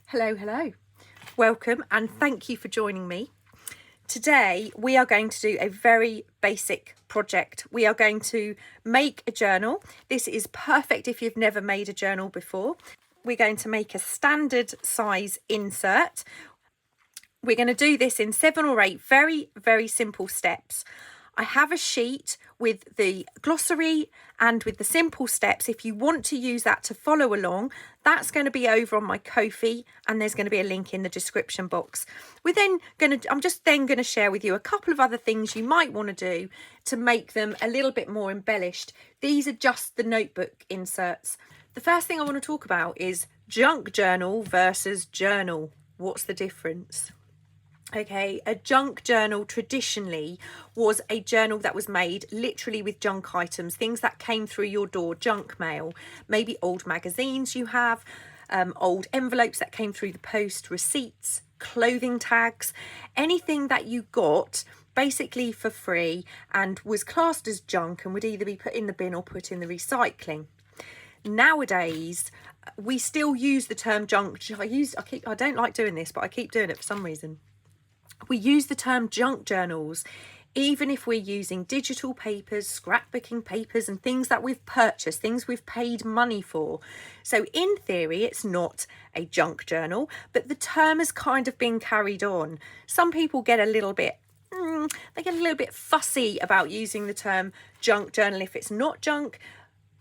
Hello. Welcome and thank you for joining me. Today we are going to do a very basic project. We are going to make a journal. This is perfect if you've never made a journal before. We're going to make a standard size insert. We're going to do this in 7 or 8 very simple steps. I have a sheet with the glossary and with the simple steps. If you want to use that to follow along, that's going to be over on my Kofi, and there's going to be a link in the description box. I'm just then going to share with you a couple of other things you might want to do to make them a little bit more embellished. These are just the notebook inserts. The first thing I want to talk about is junk journal versus journal. What's the difference? Okay, a junk journal traditionally was a journal that was made literally with junk items, things that came through your door, junk mail, maybe old magazines you have, old envelopes that came through the post, receipts, clothing tags, anything that you got basically for free and was classed as junk and would either be put in the bin or put in the recycling. Nowadays, we still use the term junk. I don't like doing this, but I keep doing it for some reason. We use the term junk journals even if we're using digital papers, scrapbooking papers and things that we've purchased, things we've paid money for. So in theory, it's not a junk journal, but the term has kind of been carried on. Some people get a little bit fussy about using the term junk journal if it's not junk,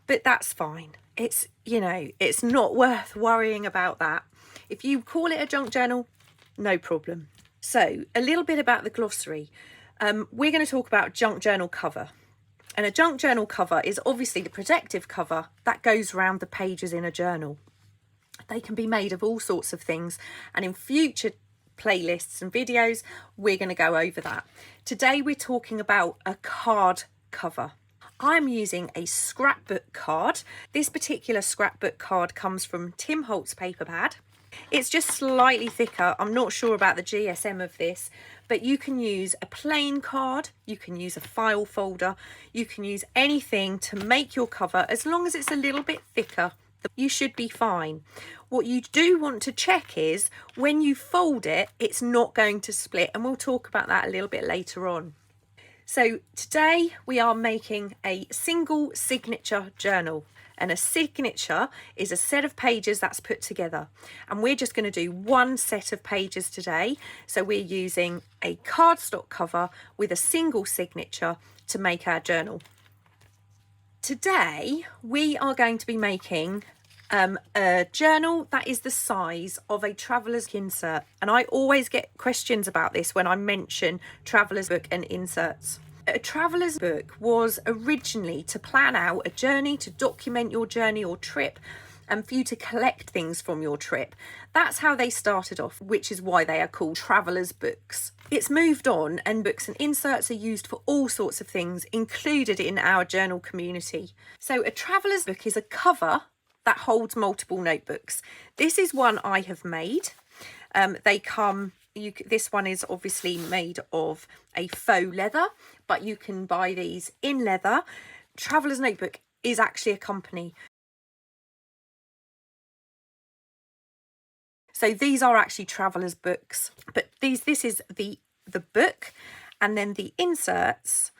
but that's fine. It's not worth worrying about that. If you call it a junk journal, no problem. So a little bit about the glossary. We're going to talk about junk journal cover. And a junk journal cover is obviously the protective cover that goes around the pages in a journal. They can be made of all sorts of things. And in future playlists and videos, we're going to go over that. Today, we're talking about a card cover. I'm using a scrapbook card. This particular scrapbook card comes from Tim Holtz paper pad. It's just slightly thicker. I'm not sure about the GSM of this, but you can use a plain card, you can use a file folder, you can use anything to make your cover. As long as it's a little bit thicker, you should be fine. What you do want to check is when you fold it, it's not going to split, and we'll talk about that a little bit later on. So today we are making a single signature journal. And a signature is a set of pages that's put together. And we're just going to do one set of pages today. So we're using a cardstock cover with a single signature to make our journal. Today, we are going to be making a journal that is the size of a traveller's insert. And I always get questions about this when I mention traveller's book and inserts. A traveller's book was originally to plan out a journey, to document your journey or trip, and for you to collect things from your trip. That's how they started off, which is why they are called traveller's books. It's moved on, and books and inserts are used for all sorts of things, included in our journal community. So a traveller's book is a cover that holds multiple notebooks. This is one I have made. This one is obviously made of a faux leather, but you can buy these in leather. Traveller's Notebook is actually a company. So these are actually traveller's books, but this is the book, and then the inserts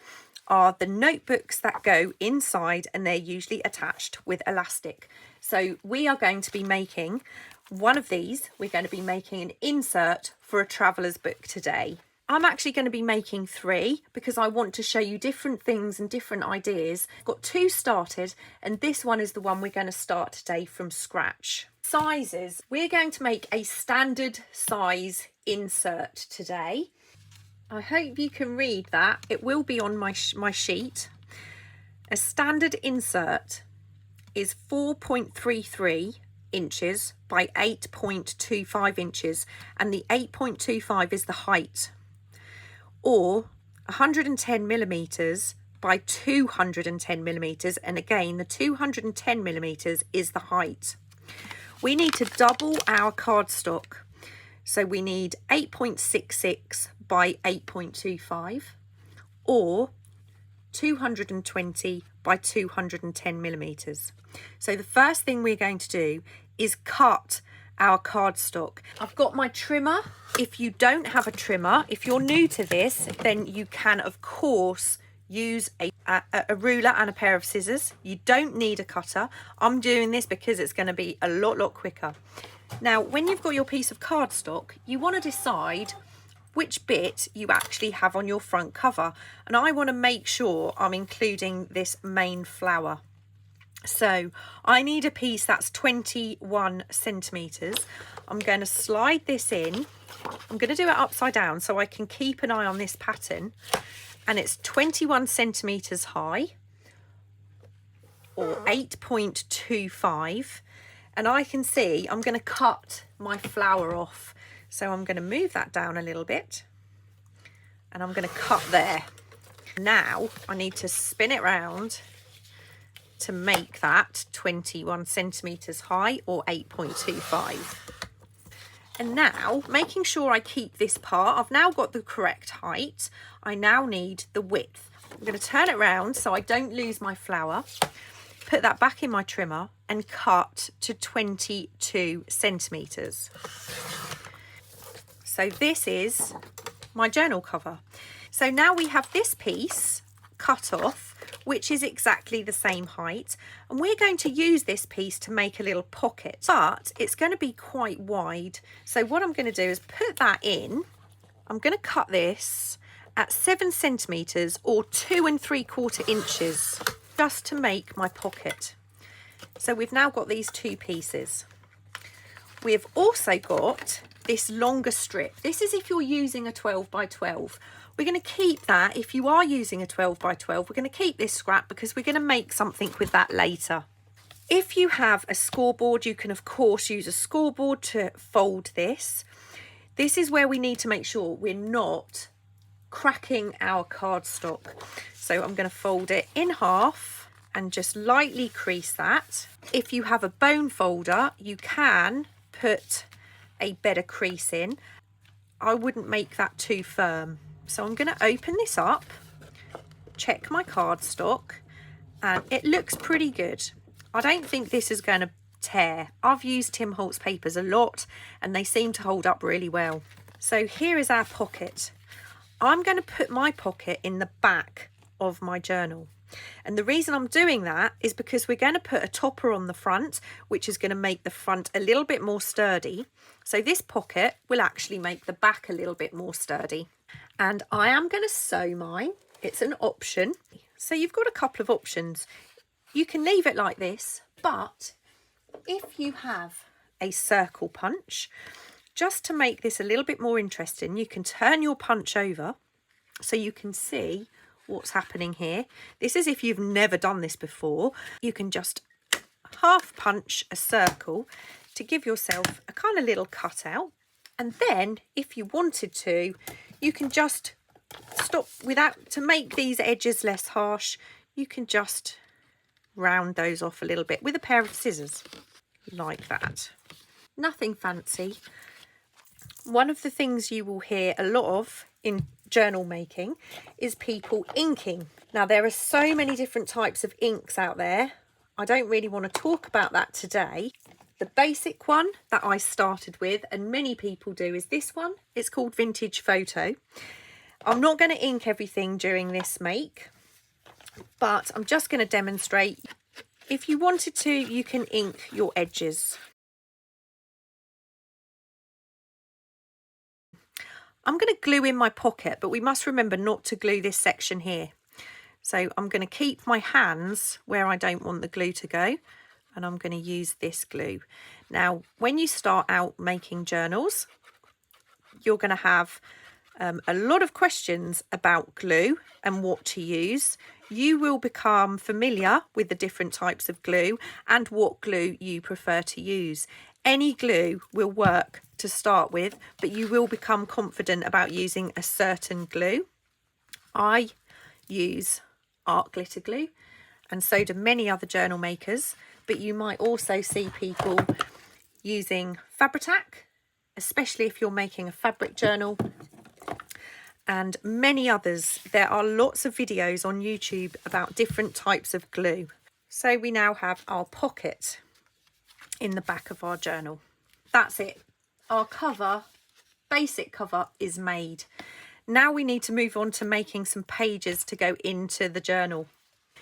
are the notebooks that go inside, and they're usually attached with elastic. So we are going to be making one of these. We're going to be making an insert for a traveller's book today. I'm actually going to be making 3 because I want to show you different things and different ideas. I've got 2 started, and this one is the one we're going to start today from scratch. Sizes. We're going to make a standard size insert today. I hope you can read that. It will be on my sheet. A standard insert is 4.33 inches by 8.25 inches, and the 8.25 is the height, or 110 millimeters by 210 millimeters, and again the 210 millimeters is the height. We need to double our cardstock, so we need 8.66 by 8.25 or 220 by 210 millimeters. So the first thing we're going to do is cut our cardstock. I've got my trimmer. If you don't have a trimmer, if you're new to this, then you can of course use a ruler and a pair of scissors. You don't need a cutter. I'm doing this because it's going to be a lot quicker. Now, when you've got your piece of cardstock, you want to decide which bit you actually have on your front cover, and I want to make sure I'm including this main flower. So I need a piece that's 21 centimeters. I'm going to slide this in. I'm going to do it upside down so I can keep an eye on this pattern, and it's 21 centimeters high, or 8.25, and I can see I'm going to cut my flower off. So I'm going to move that down a little bit, and I'm going to cut there. Now I need to spin it round to make that 21 centimeters high, or 8.25. And now, making sure I keep this part, I've now got the correct height. I now need the width. I'm going to turn it around so I don't lose my flower, put that back in my trimmer and cut to 22 centimeters. So this is my journal cover. So now we have this piece cut off, which is exactly the same height, and we're going to use this piece to make a little pocket, but it's going to be quite wide. So what I'm going to do is put that in. I'm going to cut this at 7 centimeters, or 2 3/4 inches, just to make my pocket. So we've now got these two pieces. We've also got this longer strip. This is if you're using a 12 by 12. We're going to keep that. If you are using a 12 by 12, we're going to keep this scrap because we're going to make something with that later. If you have a scoreboard, you can of course use a scoreboard to fold this. This is where we need to make sure we're not cracking our cardstock. So I'm going to fold it in half and just lightly crease that. If you have a bone folder, you can put a better crease in. I wouldn't make that too firm. So I'm going to open this up, check my cardstock, and it looks pretty good. I don't think this is going to tear. I've used Tim Holtz papers a lot and they seem to hold up really well. So here is our pocket. I'm going to put my pocket in the back of my journal. And the reason I'm doing that is because we're going to put a topper on the front, which is going to make the front a little bit more sturdy. So this pocket will actually make the back a little bit more sturdy. And I am going to sew mine. It's an option. So you've got a couple of options. You can leave it like this, but if you have a circle punch, just to make this a little bit more interesting, you can turn your punch over so you can see what's happening here. This is if you've never done this before. You can just half punch a circle to give yourself a kind of little cutout, and then if you wanted to, you can just stop without, to make these edges less harsh, you can just round those off a little bit with a pair of scissors like that. Nothing fancy. One of the things you will hear a lot of in journal making is people inking. Now there are so many different types of inks out there. I don't really want to talk about that today. The basic one that I started with, and many people do, is this one. It's called Vintage Photo. I'm not going to ink everything during this make, but I'm just going to demonstrate. If you wanted to, you can ink your edges. I'm going to glue in my pocket, but we must remember not to glue this section here. So I'm going to keep my hands where I don't want the glue to go, and I'm going to use this glue. Now, when you start out making journals, you're going to have a lot of questions about glue and what to use. You will become familiar with the different types of glue and what glue you prefer to use. Any glue will work to start with, but you will become confident about using a certain glue. I use art glitter glue, and so do many other journal makers, but you might also see people using Fabri-Tac, especially if you're making a fabric journal, and many others. There are lots of videos on YouTube about different types of glue. So we now have our pocket in the back of our journal. That's it. Our cover, basic cover, is made. Now we need to move on to making some pages to go into the journal.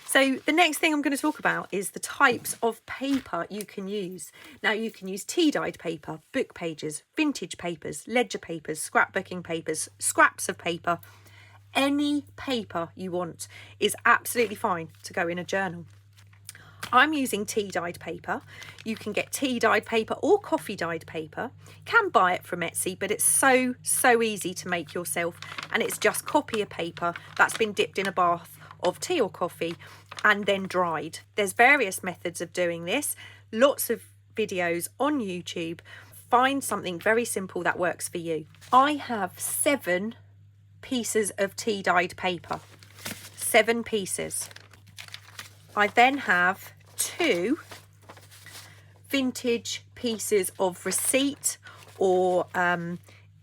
So the next thing I'm going to talk about is the types of paper you can use. Now you can use tea-dyed paper, book pages, vintage papers, ledger papers, scrapbooking papers, scraps of paper. Any paper you want is absolutely fine to go in a journal. I'm using tea-dyed paper. You can get tea-dyed paper or coffee-dyed paper. You can buy it from Etsy, but it's so easy to make yourself. And it's just copy a paper that's been dipped in a bath of tea or coffee and then dried. There's various methods of doing this. Lots of videos on YouTube. Find something very simple that works for you. I have 7 pieces of tea-dyed paper. 7 pieces. I then have 2 vintage pieces of receipt or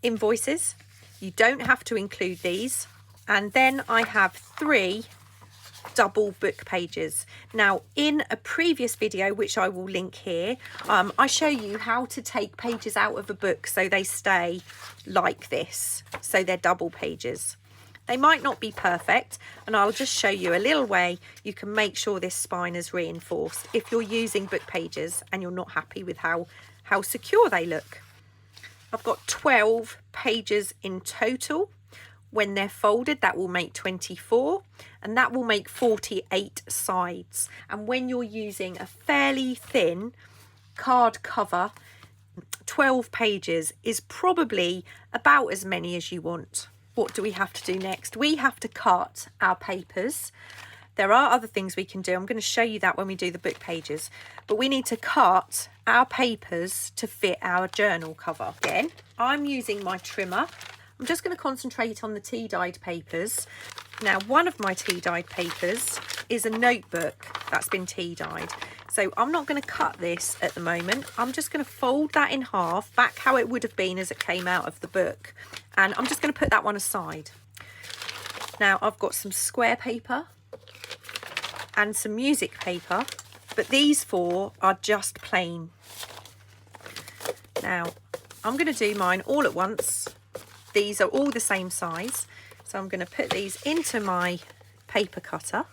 invoices. You don't have to include these. And then I have 3 double book pages. Now, in a previous video, which I will link here, I show you how to take pages out of a book so they stay like this. So they're double pages. They might not be perfect, and I'll just show you a little way you can make sure this spine is reinforced if you're using book pages and you're not happy with how secure they look. I've got 12 pages in total. When they're folded, that will make 24, and that will make 48 sides. And when you're using a fairly thin card cover, 12 pages is probably about as many as you want. What do we have to do next? We have to cut our papers. There are other things we can do. I'm going to show you that when we do the book pages. But we need to cut our papers to fit our journal cover. Again, I'm using my trimmer. I'm just going to concentrate on the tea-dyed papers. Now, one of my tea-dyed papers is a notebook that's been tea-dyed. So I'm not going to cut this at the moment. I'm just going to fold that in half, back how it would have been as it came out of the book. And I'm just going to put that one aside. Now, I've got some square paper and some music paper, but these 4 are just plain. Now, I'm going to do mine all at once. These are all the same size. So I'm going to put these into my paper cutter.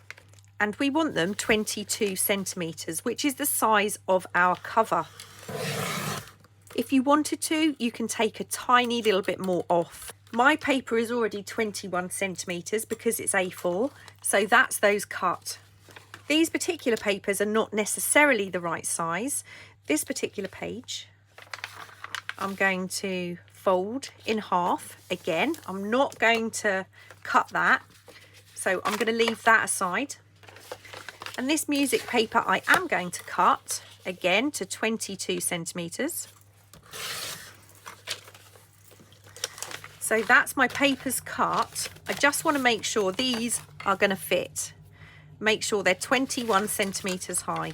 And we want them 22 centimetres, which is the size of our cover. If you wanted to, you can take a tiny little bit more off. My paper is already 21 centimetres because it's A4, so that's those cut. These particular papers are not necessarily the right size. This particular page, I'm going to fold in half again. I'm not going to cut that, so I'm going to leave that aside. And this music paper I am going to cut again to 22 centimetres. So that's my papers cut. I just want to make sure these are going to fit. Make sure they're 21 centimetres high.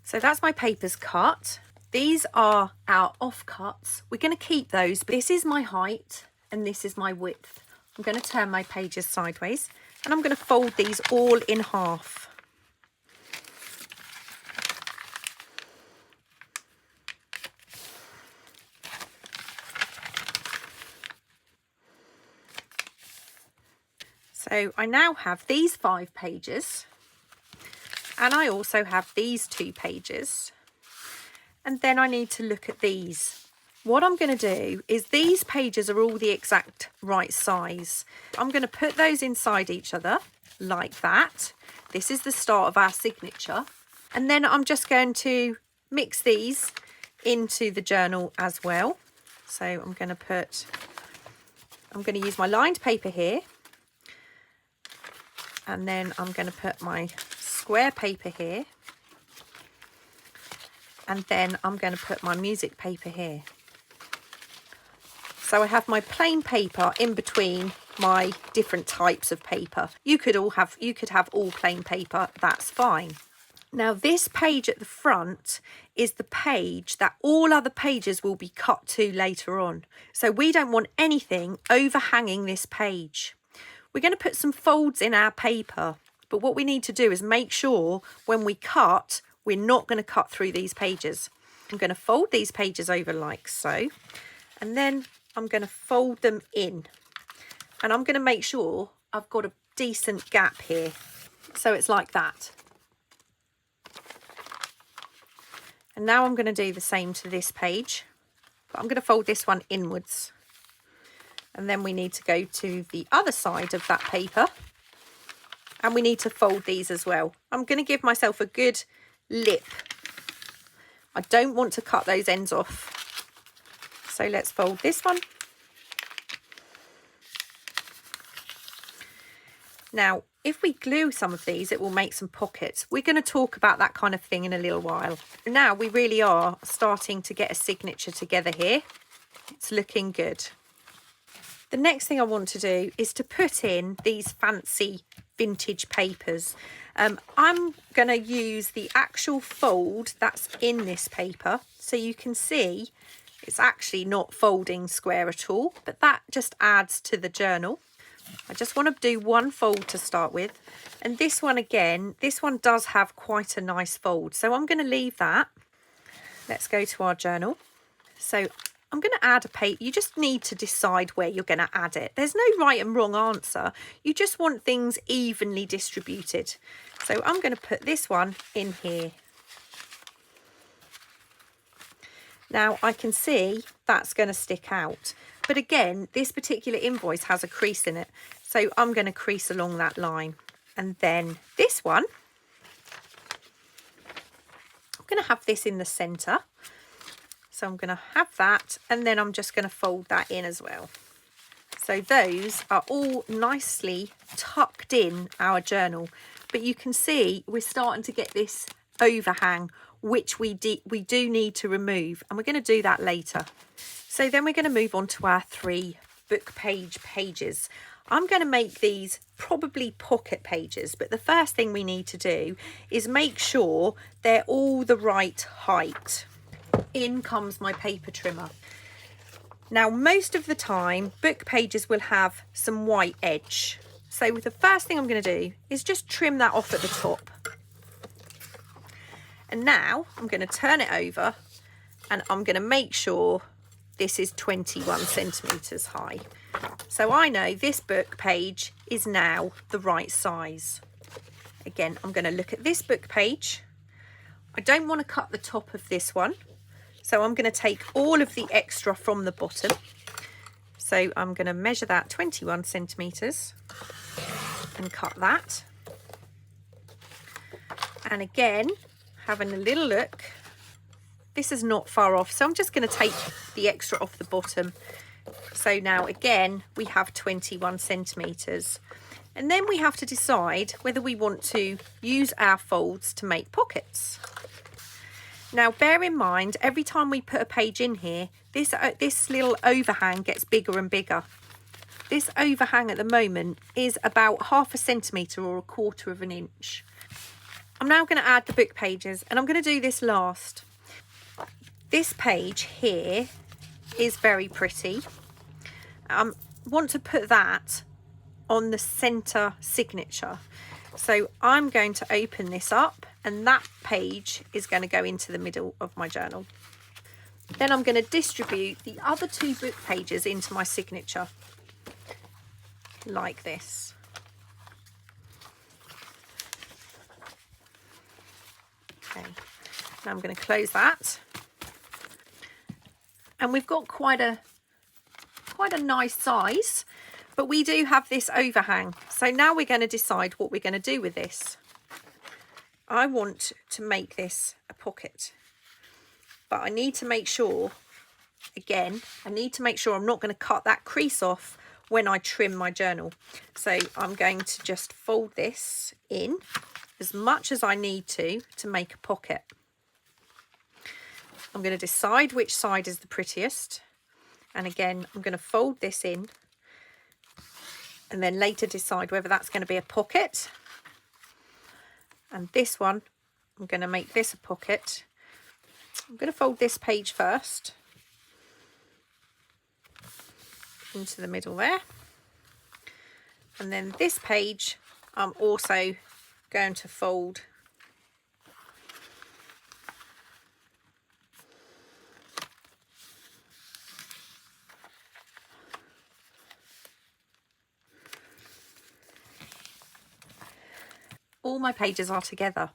So that's my papers cut. These are our offcuts. We're going to keep those. This is my height and this is my width. I'm going to turn my pages sideways and I'm going to fold these all in half. So I now have these 5 pages and I also have these 2 pages. And then I need to look at these. What I'm going to do is these pages are all the exact right size. I'm going to put those inside each other like that. This is the start of our signature. And then I'm just going to mix these into the journal as well. So I'm going to use my lined paper here. And then I'm going to put my square paper here. And then I'm going to put my music paper here. So I have my plain paper in between my different types of paper. You could have all plain paper, that's fine. Now this page at the front is the page that all other pages will be cut to later on. So we don't want anything overhanging this page. We're going to put some folds in our paper, but what we need to do is make sure when we cut, we're not going to cut through these pages. I'm going to fold these pages over like so, and then I'm going to fold them in, and I'm going to make sure I've got a decent gap here. So it's like that. And now I'm going to do the same to this page, but I'm going to fold this one inwards. And then we need to go to the other side of that paper, and we need to fold these as well. I'm going to give myself a good lip. I don't want to cut those ends off. So let's fold this one. Now, if we glue some of these, it will make some pockets. We're going to talk about that kind of thing in a little while. Now we really are starting to get a signature together here. It's looking good. The next thing I want to do is to put in these fancy vintage papers. I'm going to use the actual fold that's in this paper, so you can see it's actually not folding square at all, but that just adds to the journal. I just want to do one fold to start with, and this one again, this one does have quite a nice fold, so I'm going to leave that. Let's go to our journal. So I'm going to add a page. You just need to decide where you're going to add it. There's no right and wrong answer. You just want things evenly distributed. So I'm going to put this one in here. Now I can see that's going to stick out. But again, this particular invoice has a crease in it. So I'm going to crease along that line. And then this one, I'm going to have this in the centre. So I'm going to have that, and then I'm just going to fold that in as well. So those are all nicely tucked in our journal. But you can see we're starting to get this overhang, which we do need to remove, and we're going to do that later. So then we're going to move on to our 3 book pages. I'm going to make these probably pocket pages, but the first thing we need to do is make sure they're all the right height. In comes my paper trimmer. Now, most of the time, book pages will have some white edge. So the first thing I'm going to do is just trim that off at the top. And now I'm going to turn it over, and I'm going to make sure this is 21 centimetres high. So I know this book page is now the right size. Again, I'm going to look at this book page. I don't want to cut the top of this one. So I'm going to take all of the extra from the bottom. So I'm going to measure that 21 centimetres and cut that. And again, having a little look, this is not far off. So I'm just going to take the extra off the bottom. So now again, we have 21 centimetres. And then we have to decide whether we want to use our folds to make pockets. Now, bear in mind, every time we put a page in here, this little overhang gets bigger and bigger. This overhang at the moment is about 1/2 centimetre or 1/4 of an inch. I'm now going to add the book pages, and I'm going to do this last. This page here is very pretty. I want to put that on the centre signature. So I'm going to open this up, and that page is going to go into the middle of my journal. Then I'm going to distribute the other 2 book pages into my signature like this. Okay, now I'm going to close that. And we've got quite a nice size, but we do have this overhang. So now we're going to decide what we're going to do with this. I want to make this a pocket, but I need to make sure, again, I need to make sure I'm not going to cut that crease off when I trim my journal. So I'm going to just fold this in as much as I need to make a pocket. I'm going to decide which side is the prettiest. And again, I'm going to fold this in, and then later decide whether that's going to be a pocket. And this one, I'm going to make this a pocket. I'm going to fold this page first into the middle there. And then this page, I'm also going to fold all my pages are together.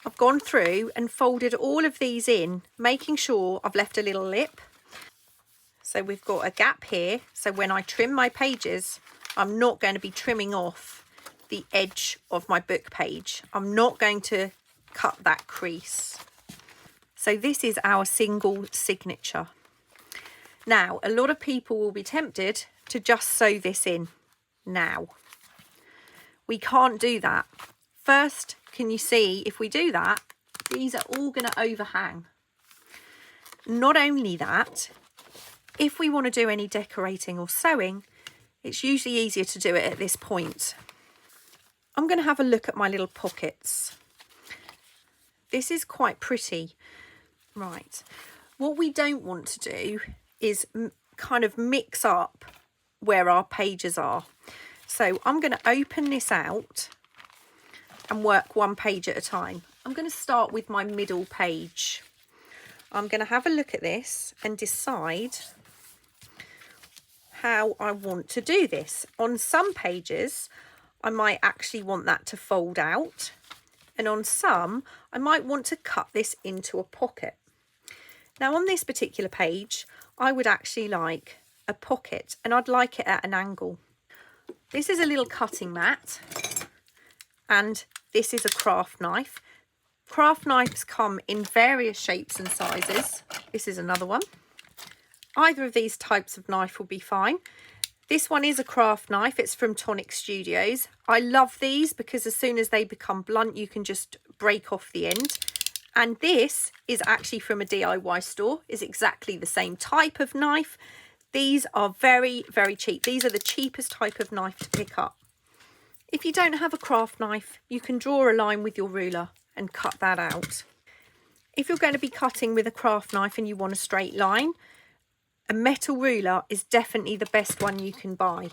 I've gone through and folded all of these in, making sure I've left a little lip. So we've got a gap here. So when I trim my pages, I'm not going to be trimming off the edge of my book page. I'm not going to cut that crease. So this is our single signature. Now, a lot of people will be tempted to just sew this in now. We can't do that. First, can you see if we do that, these are all going to overhang. Not only that, if we want to do any decorating or sewing, it's usually easier to do it at this point. I'm going to have a look at my little pockets. This is quite pretty. Right. What we don't want to do is kind of mix up where our pages are. So I'm going to open this out and work one page at a time. I'm going to start with my middle page. I'm going to have a look at this and decide how I want to do this. On some pages, I might actually want that to fold out, and on some, I might want to cut this into a pocket. Now on this particular page, I would actually like a pocket, and I'd like it at an angle. This is a little cutting mat, and this is a craft knife. Craft knives come in various shapes and sizes. This is another one. Either of these types of knife will be fine. This one is a craft knife. It's from Tonic Studios. I love these because as soon as they become blunt, you can just break off the end. And this is actually from a DIY store. It's exactly the same type of knife. These are very, very cheap. These are the cheapest type of knife to pick up. If you don't have a craft knife, you can draw a line with your ruler and cut that out. If you're going to be cutting with a craft knife and you want a straight line, a metal ruler is definitely the best one you can buy.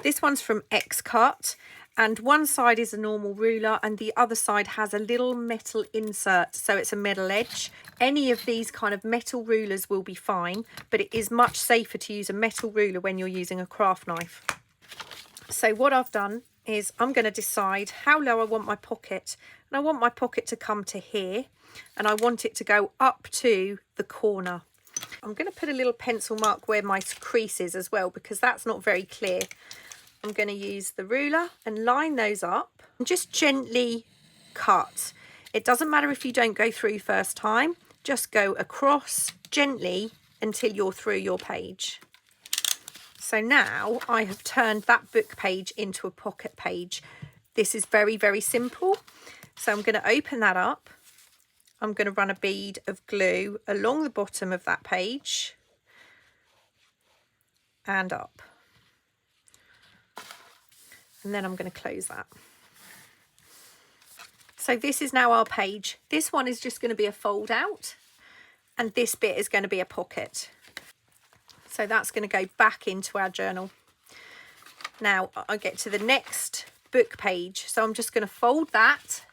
This one's from X-Cut, and one side is a normal ruler and the other side has a little metal insert, so it's a metal edge. Any of these kind of metal rulers will be fine, but it is much safer to use a metal ruler when you're using a craft knife. So what I've done is I'm going to decide how low I want my pocket, and I want my pocket to come to here, and I want it to go up to the corner. I'm going to put a little pencil mark where my crease is as well, because that's not very clear. I'm going to use the ruler and line those up and just gently cut. It doesn't matter if you don't go through first time, just go across gently until you're through your page. So now I have turned that book page into a pocket page. This is very, very simple. So I'm going to open that up. I'm going to run a bead of glue along the bottom of that page and up. And then I'm going to close that. So this is now our page. This one is just going to be a fold out, and this bit is going to be a pocket. So that's going to go back into our journal. Now I get to the next book page. So I'm just going to fold that,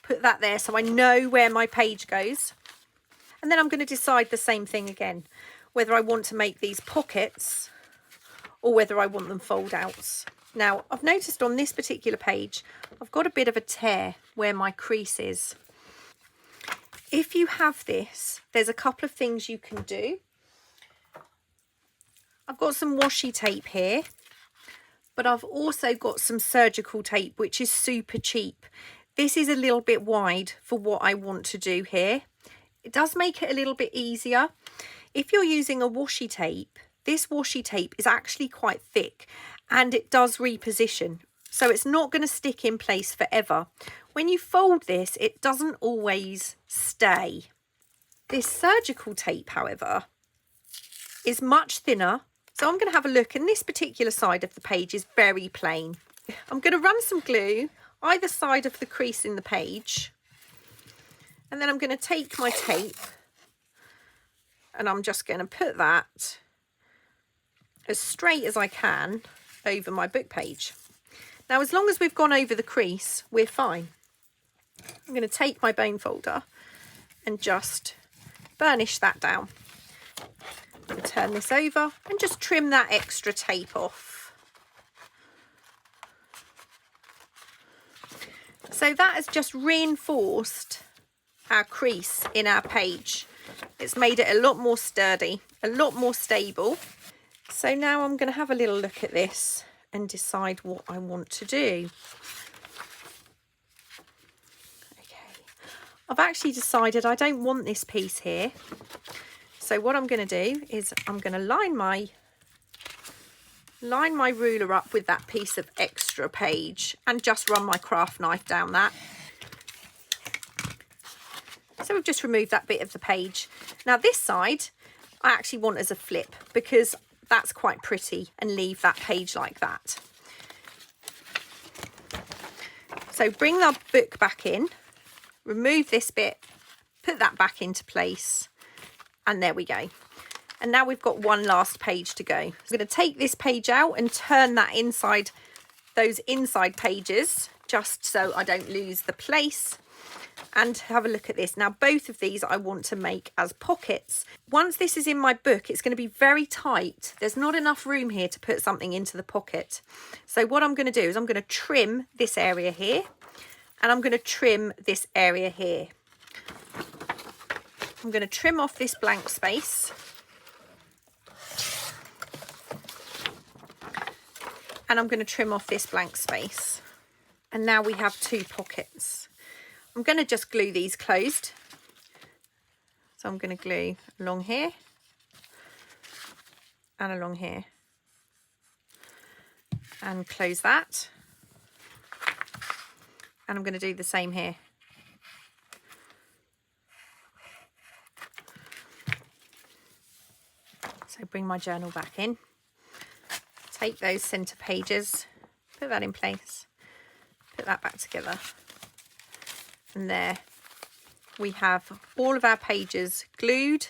put that there so I know where my page goes. And then I'm going to decide the same thing again, whether I want to make these pockets or whether I want them fold outs. Now I've noticed on this particular page, I've got a bit of a tear where my crease is. If you have this, there's a couple of things you can do. I've got some washi tape here, but I've also got some surgical tape, which is super cheap. This is a little bit wide for what I want to do here. It does make it a little bit easier. If you're using a washi tape, this washi tape is actually quite thick and it does reposition. So it's not going to stick in place forever. When you fold this, it doesn't always stay. This surgical tape, however, is much thinner. So I'm going to have a look, and this particular side of the page is very plain. I'm going to run some glue either side of the crease in the page, and then I'm going to take my tape and I'm just going to put that as straight as I can over my book page. Now, as long as we've gone over the crease, we're fine. I'm going to take my bone folder and just burnish that down. I'm going to turn this over and just trim that extra tape off. So that has just reinforced our crease in our page. It's made it a lot more sturdy, a lot more stable. So now I'm going to have a little look at this and decide what I want to do. Okay, I've actually decided I don't want this piece here. So what I'm going to do is I'm going to line my ruler up with that piece of extra page and just run my craft knife down that. So we've just removed that bit of the page. Now this side I actually want as a flip because that's quite pretty, and leave that page like that. So bring our book back in, remove this bit, put that back into place, and there we go. And now we've got one last page to go. I'm going to take this page out and turn that inside, those inside pages, just so I don't lose the place. And have a look at this. Now both of these I want to make as pockets. Once this is in my book, it's going to be very tight. There's not enough room here to put something into the pocket. So what I'm going to do is I'm going to trim this area here, and I'm going to trim this area here. I'm going to trim off this blank space, and I'm going to trim off this blank space. And now we have two pockets. I'm going to just glue these closed. So I'm going to glue along here and along here, and close that. And I'm going to do the same here. So bring my journal back in, take those centre pages, put that in place, put that back together. And there we have all of our pages glued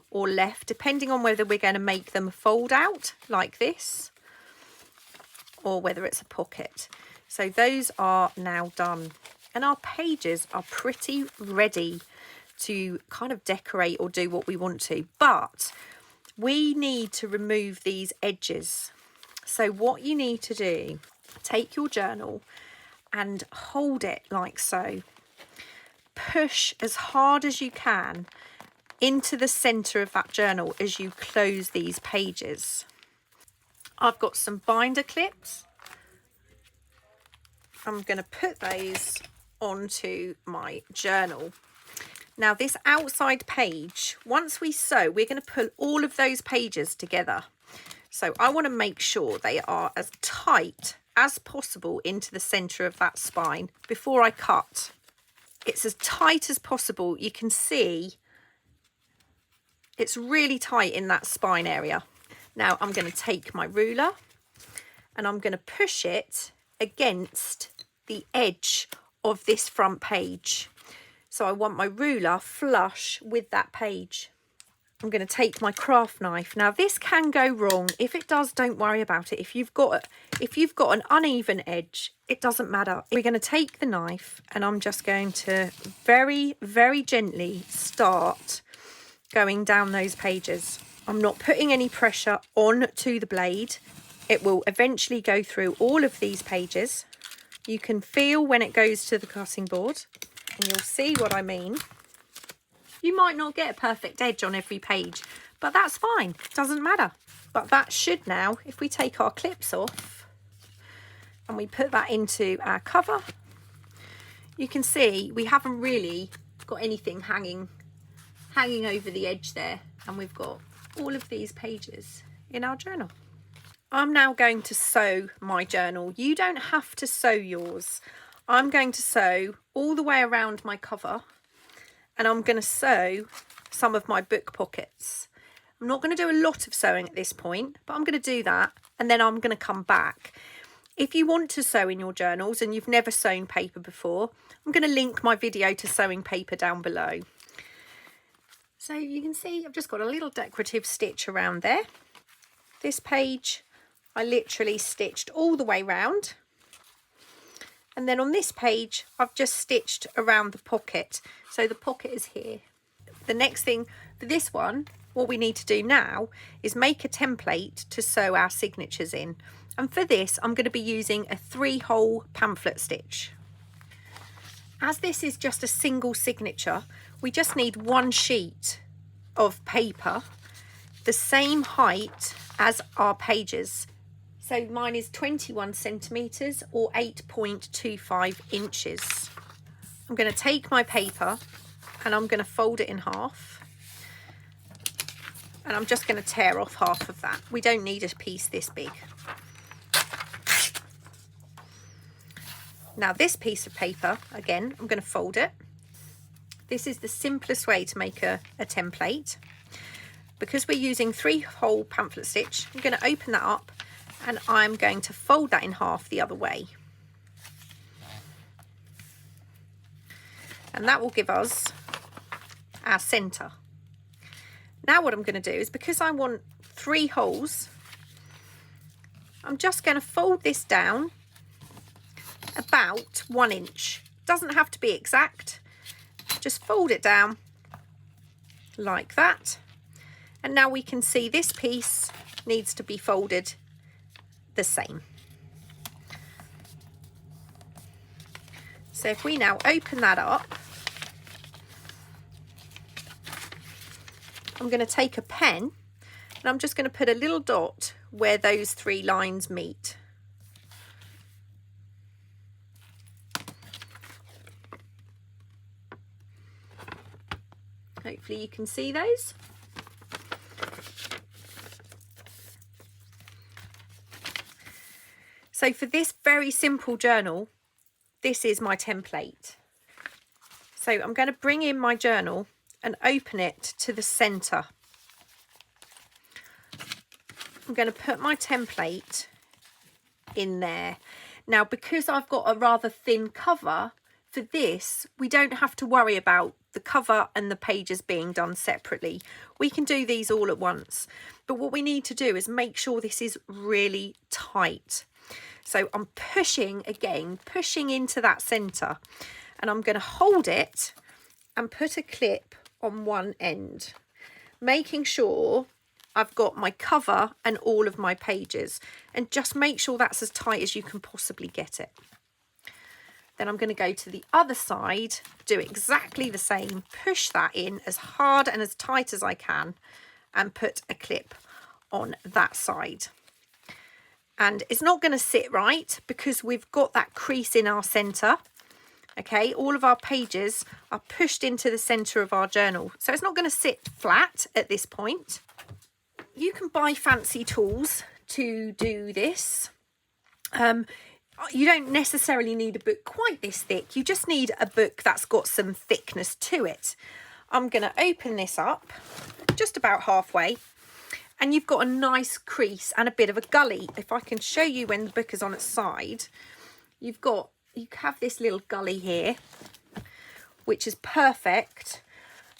or left, depending on whether we're going to make them fold out like this or whether it's a pocket. So those are now done, and our pages are pretty ready to kind of decorate or do what we want to, but we need to remove these edges. So what you need to do, take your journal and hold it like so. Push as hard as you can into the centre of that journal as you close these pages. I've got some binder clips. I'm going to put those onto my journal. Now this outside page, once we sew, we're going to pull all of those pages together. So I want to make sure they are as tight as possible into the centre of that spine before I cut. It's as tight as possible. You can see it's really tight in that spine area. Now I'm going to take my ruler and I'm going to push it against the edge of this front page. So I want my ruler flush with that page. I'm going to take my craft knife. Now this can go wrong. If it does, don't worry about it. If you've got an uneven edge, it doesn't matter. We're going to take the knife and I'm just going to very, very gently start going down those pages. I'm not putting any pressure on to the blade. It will eventually go through all of these pages. You can feel when it goes to the cutting board, and you'll see what I mean. You might not get a perfect edge on every page, but that's fine. It doesn't matter. But that should now, if we take our clips off and we put that into our cover, you can see we haven't really got anything hanging over the edge there. And we've got all of these pages in our journal. I'm now going to sew my journal. You don't have to sew yours. I'm going to sew all the way around my cover, and I'm going to sew some of my book pockets. I'm not going to do a lot of sewing at this point, but I'm going to do that, and then I'm going to come back. If you want to sew in your journals and you've never sewn paper before, I'm going to link my video to sewing paper down below. So you can see I've just got a little decorative stitch around there. This page I literally stitched all the way round. And then on this page, I've just stitched around the pocket. So the pocket is here. The next thing for this one, what we need to do now is make a template to sew our signatures in. And for this, I'm going to be using a 3-hole pamphlet stitch. As this is just a single signature, we just need one sheet of paper the same height as our pages. So mine is 21 centimetres or 8.25 inches. I'm going to take my paper and I'm going to fold it in half. And I'm just going to tear off half of that. We don't need a piece this big. Now this piece of paper, again, I'm going to fold it. This is the simplest way to make a template. Because we're using 3-hole pamphlet stitch, I'm going to open that up and I'm going to fold that in half the other way. And that will give us our centre. Now what I'm going to do is, because I want 3 holes, I'm just going to fold this down about 1 inch. Doesn't have to be exact, just fold it down like that. And now we can see this piece needs to be folded the same. So if we now open that up, I'm going to take a pen and I'm just going to put a little dot where those 3 lines meet. Hopefully you can see those. So for this very simple journal, this is my template. So I'm going to bring in my journal and open it to the centre. I'm going to put my template in there. Now, because I've got a rather thin cover, for this, we don't have to worry about the cover and the pages being done separately. We can do these all at once. But what we need to do is make sure this is really tight. So I'm pushing into that centre, and I'm going to hold it and put a clip on one end, making sure I've got my cover and all of my pages, and just make sure that's as tight as you can possibly get it. Then I'm going to go to the other side, do exactly the same, push that in as hard and as tight as I can, and put a clip on that side. And it's not going to sit right because we've got that crease in our centre. Okay, all of our pages are pushed into the centre of our journal. So it's not going to sit flat at this point. You can buy fancy tools to do this. You don't necessarily need a book quite this thick. You just need a book that's got some thickness to it. I'm going to open this up just about halfway. And you've got a nice crease and a bit of a gully. If I can show you when the book is on its side, you have this little gully here, which is perfect.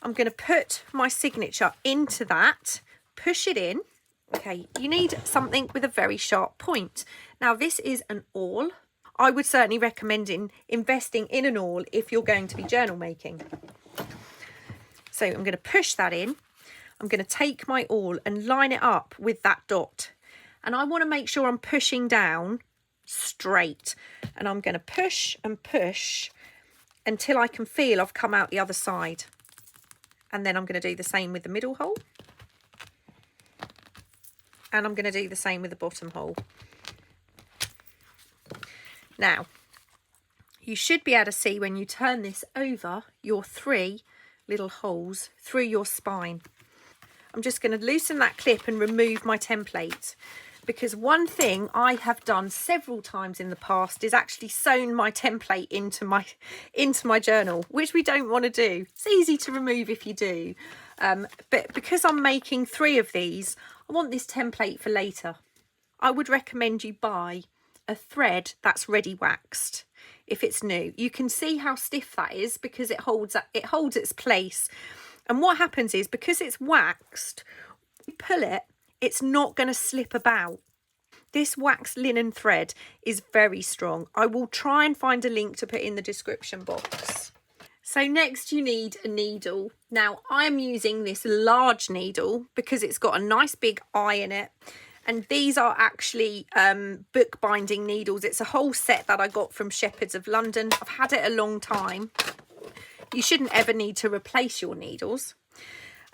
I'm going to put my signature into that, push it in. Okay, you need something with a very sharp point. Now this is an awl. I would certainly recommend investing in an awl if you're going to be journal making. So I'm going to push that in. I'm going to take my awl and line it up with that dot. And I want to make sure I'm pushing down straight. And I'm going to push and push until I can feel I've come out the other side. And then I'm going to do the same with the middle hole. And I'm going to do the same with the bottom hole. Now, you should be able to see when you turn this over your 3 little holes through your spine. I'm just going to loosen that clip and remove my template, because one thing I have done several times in the past is actually sewn my template into my journal, which we don't want to do. It's easy to remove if you do, but because I'm making 3 of these, I want this template for later. I would recommend you buy a thread that's ready waxed if it's new. You can see how stiff that is because it holds its place. And what happens is, because it's waxed, you pull it, it's not going to slip about. This waxed linen thread is very strong. I will try and find a link to put in the description box. So next you need a needle. Now I'm using this large needle because it's got a nice big eye in it. And these are actually bookbinding needles. It's a whole set that I got from Shepherds of London. I've had it a long time. You shouldn't ever need to replace your needles.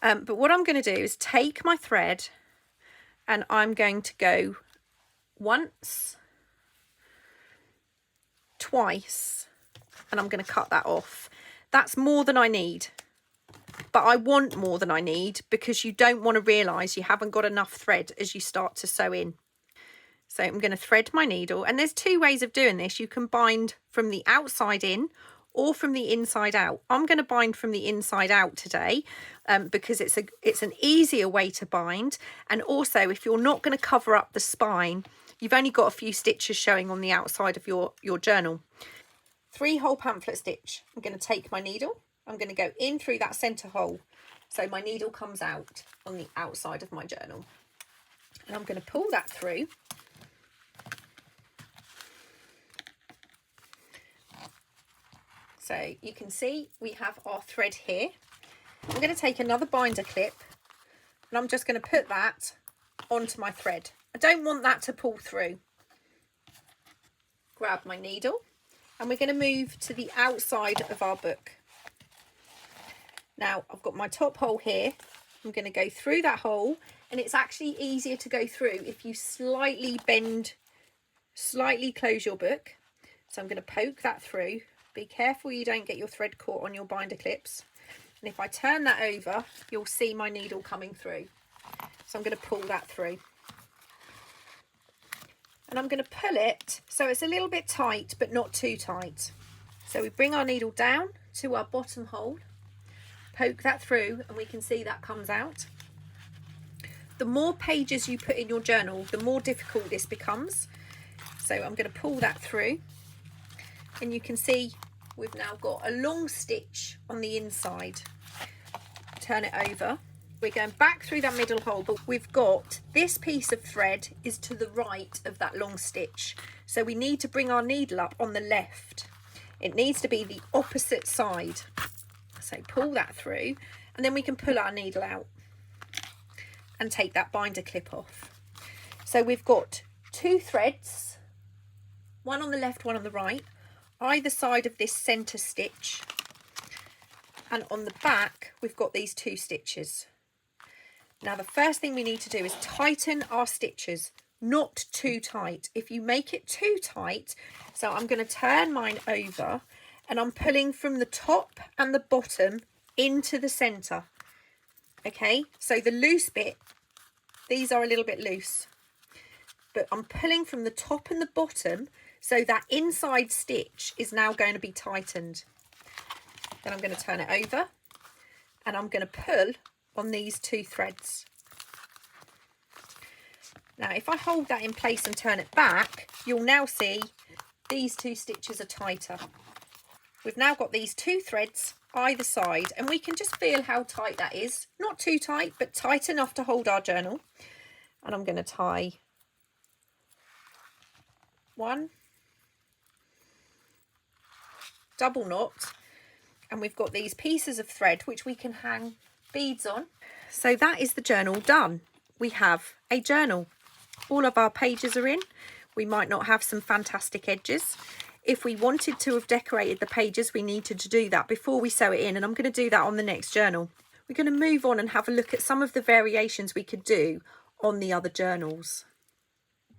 But what I'm going to do is take my thread and I'm going to go once, twice, and I'm going to cut that off. That's more than I need. But I want more than I need, because you don't want to realise you haven't got enough thread as you start to sew in. So I'm going to thread my needle, and there's two ways of doing this. You can bind from the outside in or from the inside out. I'm going to bind from the inside out today because it's an easier way to bind. And also, if you're not going to cover up the spine, you've only got a few stitches showing on the outside of your journal. 3-hole pamphlet stitch. I'm going to take my needle. I'm going to go in through that centre hole, so my needle comes out on the outside of my journal. And I'm going to pull that through. So you can see we have our thread here. I'm going to take another binder clip and I'm just going to put that onto my thread. I don't want that to pull through. Grab my needle and we're going to move to the outside of our book. Now I've got my top hole here. I'm going to go through that hole, and it's actually easier to go through if you slightly bend, slightly close your book. So I'm going to poke that through. Be careful you don't get your thread caught on your binder clips. And if I turn that over, you'll see my needle coming through. So I'm going to pull that through. And I'm going to pull it so it's a little bit tight, but not too tight. So we bring our needle down to our bottom hole, poke that through, and we can see that comes out. The more pages you put in your journal, the more difficult this becomes. So I'm going to pull that through, and you can see we've now got a long stitch on the inside. Turn it over. We're going back through that middle hole, but we've got this piece of thread is to the right of that long stitch. So we need to bring our needle up on the left. It needs to be the opposite side. So pull that through, and then we can pull our needle out and take that binder clip off. So we've got 2 threads, one on the left, one on the right, either side of this centre stitch, and on the back we've got these 2 stitches. Now the first thing we need to do is tighten our stitches, not too tight. If you make it too tight, so I'm going to turn mine over and I'm pulling from the top and the bottom into the centre. Okay, so the loose bit, these are a little bit loose, but I'm pulling from the top and the bottom, so that inside stitch is now going to be tightened. Then I'm going to turn it over and I'm going to pull on these 2 threads. Now if I hold that in place and turn it back, you'll now see these 2 stitches are tighter. We've now got these 2 threads either side, and we can just feel how tight that is. Not too tight, but tight enough to hold our journal. And I'm going to tie 1, double knot, and we've got these pieces of thread which we can hang beads on. So that is the journal done. We have a journal. All of our pages are in. We might not have some fantastic edges. If we wanted to have decorated the pages, we needed to do that before we sew it in, and I'm going to do that on the next journal. We're going to move on and have a look at some of the variations we could do on the other journals.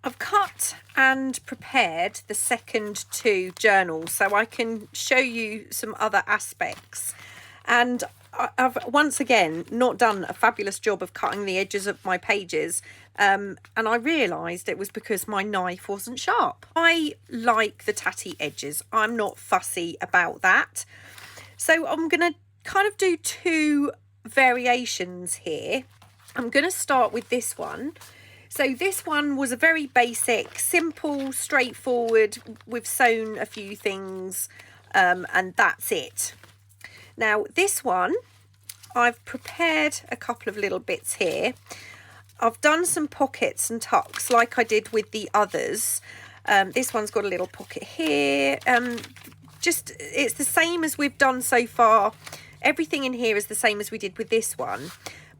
I've cut and prepared the second 2 journals so I can show you some other aspects. And I've once again not done a fabulous job of cutting the edges of my pages, and I realised it was because my knife wasn't sharp. I like the tatty edges. I'm not fussy about that. So I'm going to kind of do 2 variations here. I'm going to start with this one. So this one was a very basic, simple, straightforward. We've sewn a few things and that's it. Now this one, I've prepared a couple of little bits here. I've done some pockets and tucks like I did with the others. This one's got a little pocket here. It's the same as we've done so far. Everything in here is the same as we did with this one.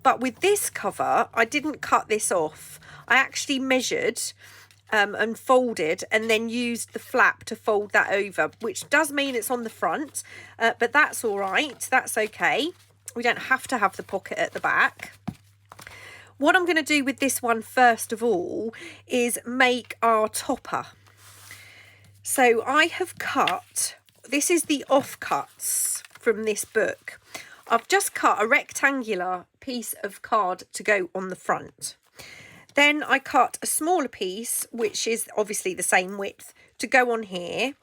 But with this cover, I didn't cut this off. I actually measured and folded and then used the flap to fold that over, which does mean it's on the front, but that's all right, that's okay. We don't have to have the pocket at the back. What I'm going to do with this one first of all is make our topper. So I have cut, this is the offcuts from this book. I've just cut a rectangular piece of card to go on the front. Then I cut a smaller piece, which is obviously the same width, to go on here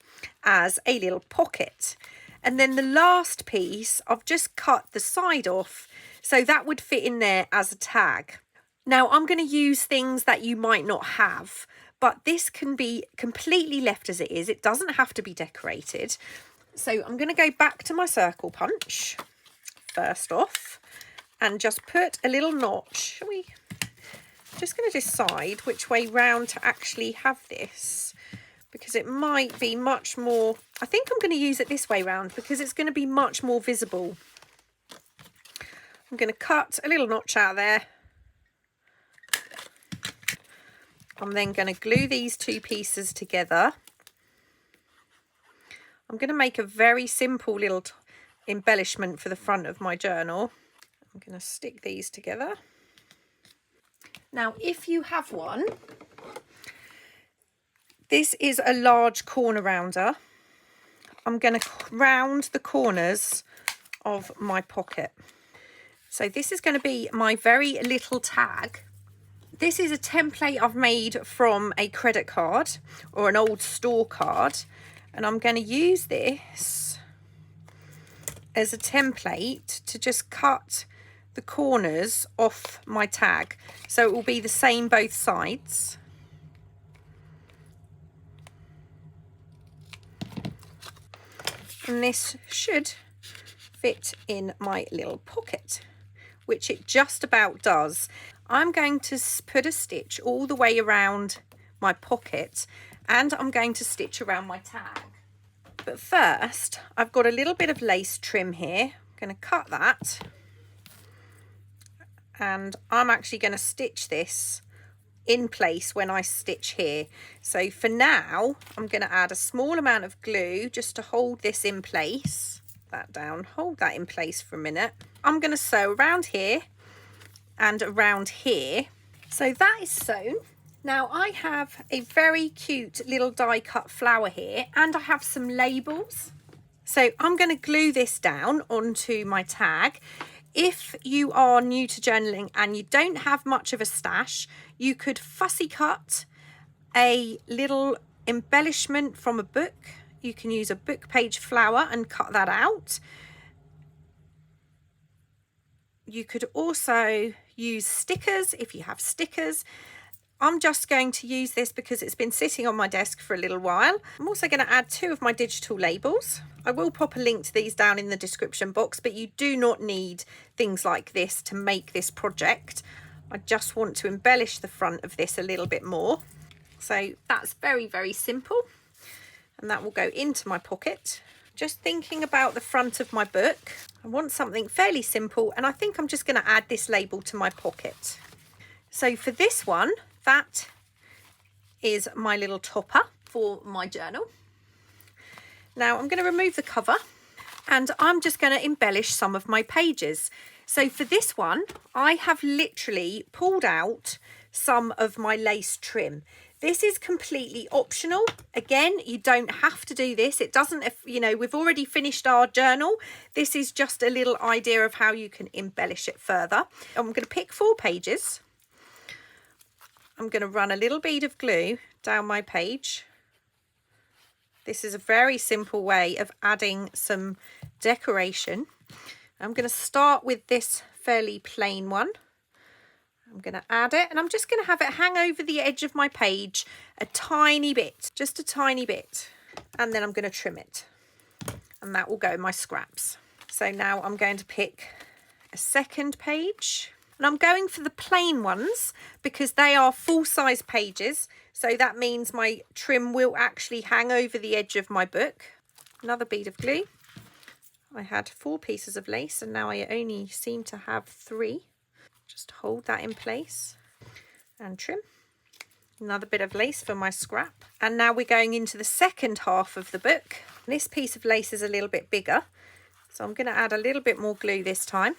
as a little pocket. And then the last piece, I've just cut the side off, so that would fit in there as a tag. Now I'm going to use things that you might not have, but this can be completely left as it is. It doesn't have to be decorated. So I'm going to go back to my circle punch first off and just put a little notch. Shall we? Just going to decide which way round to actually have this, because it might be much more, I think I'm going to use it this way round because it's going to be much more visible. I'm going to cut a little notch out there. I'm then going to glue these two pieces together. I'm going to make a very simple little embellishment for the front of my journal. I'm going to stick these together. Now, if you have one, this is a large corner rounder. I'm going to round the corners of my pocket. So this is going to be my very little tag. This is a template I've made from a credit card or an old store card. And I'm going to use this as a template to just cut the corners off my tag, so it will be the same both sides. And this should fit in my little pocket, which it just about does. I'm going to put a stitch all the way around my pocket, and I'm going to stitch around my tag. But first, I've got a little bit of lace trim here. I'm going to cut that. And I'm actually going to stitch this in place when I stitch here. So for now, I'm going to add a small amount of glue just to hold this in place. That down, hold that in place for a minute. I'm going to sew around here and around here. So that is sewn. Now I have a very cute little die cut flower here, and I have some labels. So I'm going to glue this down onto my tag. If you are new to journaling and you don't have much of a stash, you could fussy cut a little embellishment from a book. You can use a book page flower and cut that out. You could also use stickers if you have stickers. I'm just going to use this because it's been sitting on my desk for a little while. I'm also going to add 2 of my digital labels. I will pop a link to these down in the description box, but you do not need things like this to make this project. I just want to embellish the front of this a little bit more. So that's very, very simple. And that will go into my pocket. Just thinking about the front of my book, I want something fairly simple, and I think I'm just going to add this label to my pocket. So for this one, that is my little topper for my journal. Now I'm going to remove the cover, and I'm just going to embellish some of my pages. So for this one, I have literally pulled out some of my lace trim. This is completely optional. Again, you don't have to do this. It doesn't, you know, we've already finished our journal. This is just a little idea of how you can embellish it further. I'm going to pick 4 pages. I'm going to run a little bead of glue down my page. This is a very simple way of adding some decoration. I'm going to start with this fairly plain one. I'm going to add it, and I'm just going to have it hang over the edge of my page a tiny bit, just a tiny bit. And then I'm going to trim it, and that will go in my scraps. So now I'm going to pick a second page. And I'm going for the plain ones because they are full-size pages. So that means my trim will actually hang over the edge of my book. Another bead of glue. I had 4 pieces of lace, and now I only seem to have 3. Just hold that in place and trim. Another bit of lace for my scrap. And now we're going into the second half of the book. This piece of lace is a little bit bigger, so I'm going to add a little bit more glue this time.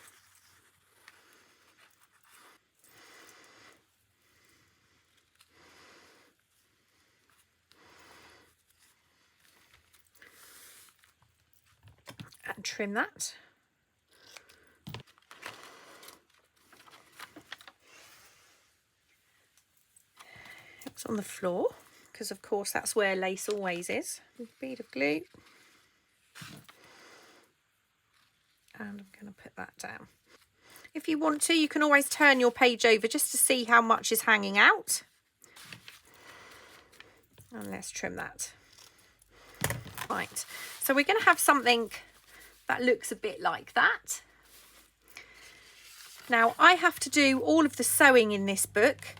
And trim that. It's on the floor, because of course that's where lace always is. A bead of glue. And I'm going to put that down. If you want to, you can always turn your page over just to see how much is hanging out. And let's trim that. Right, so we're going to have something that looks a bit like that. Now, I have to do all of the sewing in this book.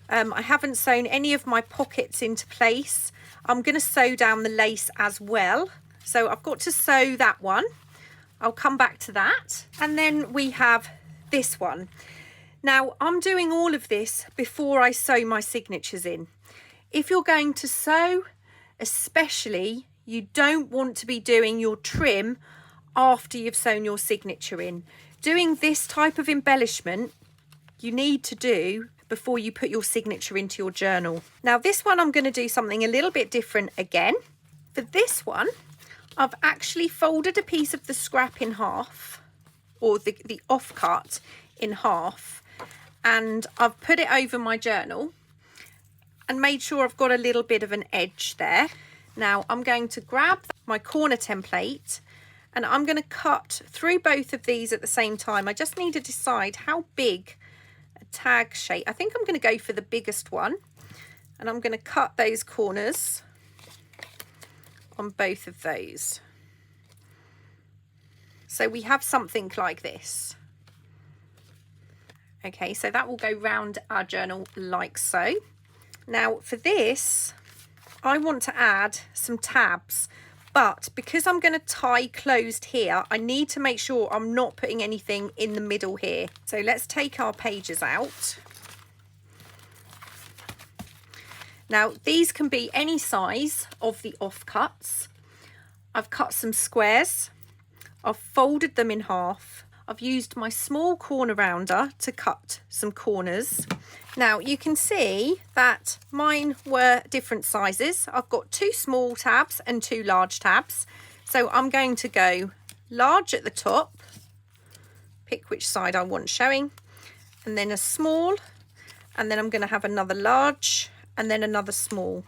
I haven't sewn any of my pockets into place. I'm going to sew down the lace as well. So I've got to sew that one. I'll come back to that. And then we have this one. Now, I'm doing all of this before I sew my signatures in. If you're going to sew, especially, you don't want to be doing your trim after you've sewn your signature in. Doing this type of embellishment, you need to do before you put your signature into your journal. Now this one, I'm going to do something a little bit different again. For this one, I've actually folded a piece of the scrap in half, or the offcut in half, and I've put it over my journal and made sure I've got a little bit of an edge there. Now I'm going to grab my corner template and I'm going to cut through both of these at the same time. I just need to decide how big a tag shape. I think I'm going to go for the biggest one, and I'm going to cut those corners on both of those. So we have something like this. Okay, so that will go round our journal like so. Now for this, I want to add some tabs, but because I'm going to tie closed here, I need to make sure I'm not putting anything in the middle here. So let's take our pages out. Now these can be any size of the offcuts. I've cut some squares. I've folded them in half. I've used my small corner rounder to cut some corners. Now you can see that mine were different sizes. I've got 2 small tabs and 2 large tabs. So I'm going to go large at the top, pick which side I want showing, and then a small, and then I'm going to have another large, and then another small.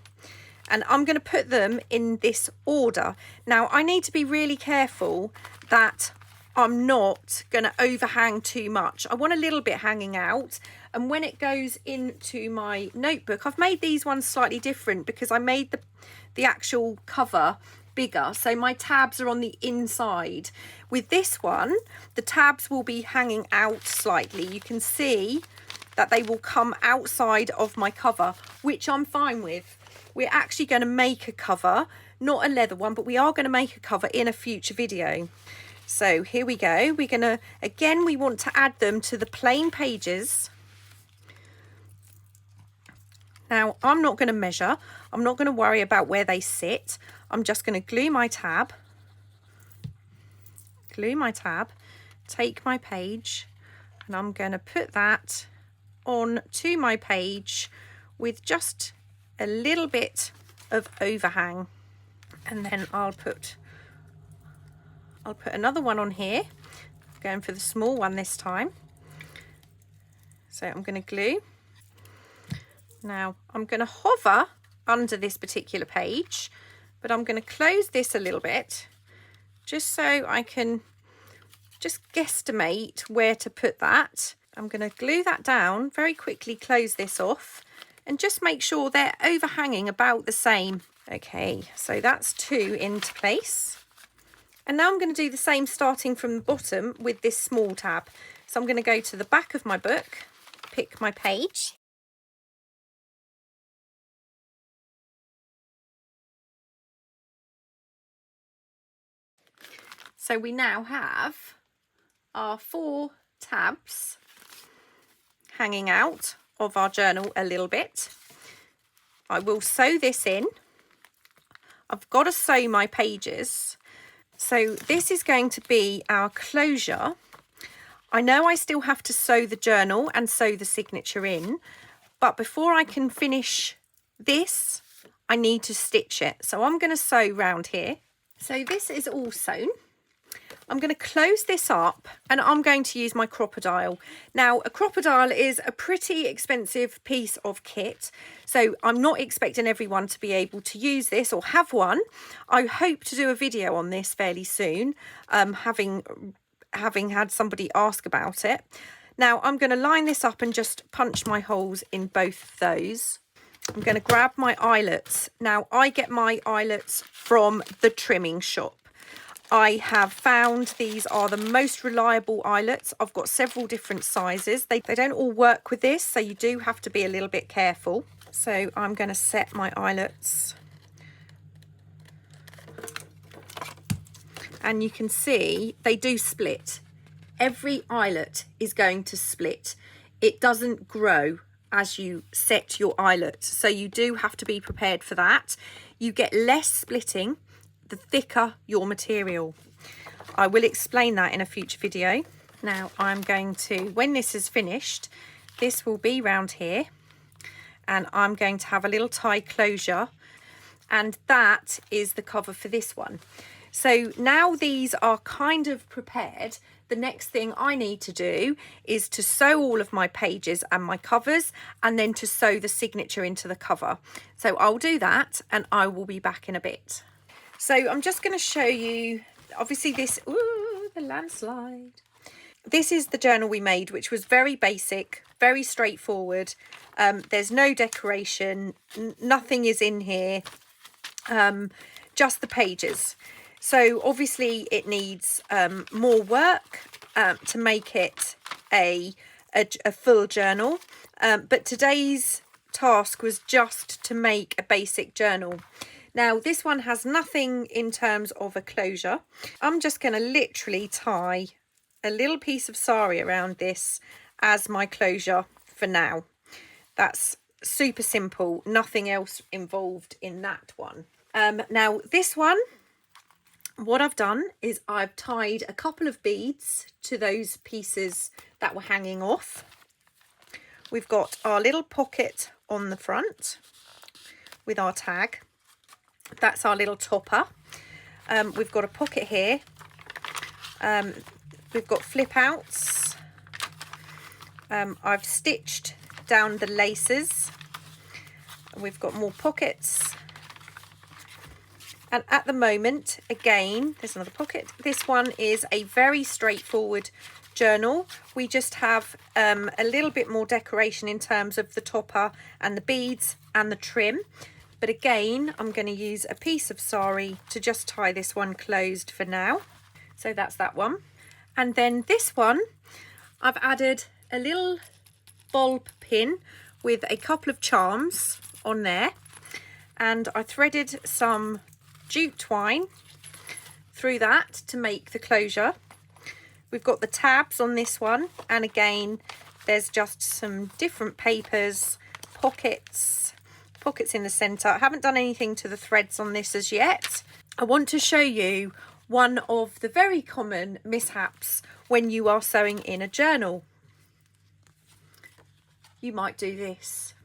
And I'm going to put them in this order. Now I need to be really careful that I'm not going to overhang too much. I want a little bit hanging out. And when it goes into my notebook, I've made these ones slightly different because I made the actual cover bigger. So my tabs are on the inside. With this one, the tabs will be hanging out slightly. You can see that they will come outside of my cover, which I'm fine with. We're actually going to make a cover, not a leather one, but we are going to make a cover in a future video. So here we go. We're going to, again, we want to add them to the plain pages. Now, I'm not going to measure. I'm not going to worry about where they sit. I'm just going to glue my tab, take my page, and I'm going to put that on to my page with just a little bit of overhang. And then I'll put another one on here. I'm going for the small one this time. So I'm going to glue. Now I'm going to hover under this particular page, but I'm going to close this a little bit just so I can just guesstimate where to put that. I'm going to glue that down, very quickly close this off, and just make sure they're overhanging about the same. Okay, so that's 2 into place. And now I'm going to do the same starting from the bottom with this small tab. So I'm going to go to the back of my book, pick my page. So we now have our 4 tabs hanging out of our journal a little bit. I will sew this in. I've got to sew my pages. So this is going to be our closure. I know I still have to sew the journal and sew the signature in, but before I can finish this, I need to stitch it. So I'm going to sew round here. So this is all sewn. I'm going to close this up and I'm going to use my crocodile. Now, a crocodile is a pretty expensive piece of kit, so I'm not expecting everyone to be able to use this or have one. I hope to do a video on this fairly soon, having had somebody ask about it. Now, I'm going to line this up and just punch my holes in both of those. I'm going to grab my eyelets. Now, I get my eyelets from the trimming shop. I have found these are the most reliable eyelets. I've got several different sizes. They don't all work with this, so you do have to be a little bit careful. So I'm going to set my eyelets. And you can see they do split. Every eyelet is going to split. It doesn't grow as you set your eyelet, so you do have to be prepared for that. You get less splitting the thicker your material. I will explain that in a future video. Now I'm going to, when this is finished, this will be round here, and I'm going to have a little tie closure, and that is the cover for this one. So now these are kind of prepared, the next thing I need to do is to sew all of my pages and my covers, and then to sew the signature into the cover. So I'll do that and I will be back in a bit. So I'm just going to show you, obviously this, ooh, the landslide. This is the journal we made, which was very basic, very straightforward. There's no decoration, nothing is in here, just the pages. So obviously it needs more work to make it a full journal. But today's task was just to make a basic journal. Now, this one has nothing in terms of a closure. I'm just going to literally tie a little piece of sari around this as my closure for now. That's super simple, nothing else involved in that one. Now, this one, what I've done is I've tied a couple of beads to those pieces that were hanging off. We've got our little pocket on the front with our tag. That's our little topper. We've got a pocket here. We've got flip outs. I've stitched down the laces. We've got more pockets. And at the moment, again, there's another pocket. This one is a very straightforward journal. We just have a little bit more decoration in terms of the topper and the beads and the trim. But again, I'm going to use a piece of sari to just tie this one closed for now. So that's that one. And then this one, I've added a little bulb pin with a couple of charms on there. And I threaded some jute twine through that to make the closure. We've got the tabs on this one. And again, there's just some different papers, pockets in the center. I haven't done anything to the threads on this as yet. I want to show you one of the very common mishaps when you are sewing in a journal. You might do this.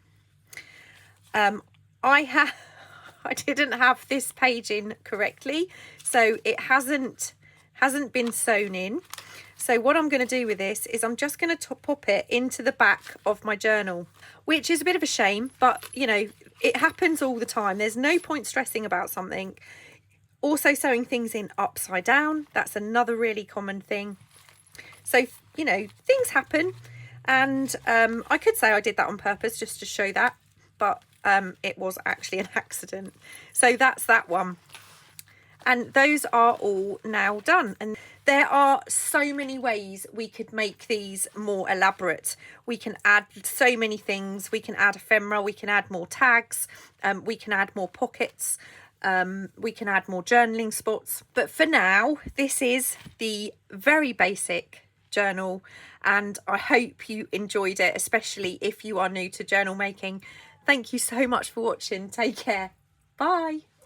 I didn't have this page in correctly, so it hasn't been sewn in. So what I'm going to do with this is I'm just going to pop it into the back of my journal, which is a bit of a shame, but you know, it happens all the time. There's no point stressing about something. Also sewing things in upside down, that's another really common thing. So, you know, things happen, and I could say I did that on purpose just to show that, but it was actually an accident. So that's that one. And those are all now done. And there are so many ways we could make these more elaborate. We can add so many things. We can add ephemera, we can add more tags, we can add more pockets, we can add more journaling spots. But for now, this is the very basic journal, and I hope you enjoyed it, especially if you are new to journal making. Thank you so much for watching. Take care. Bye.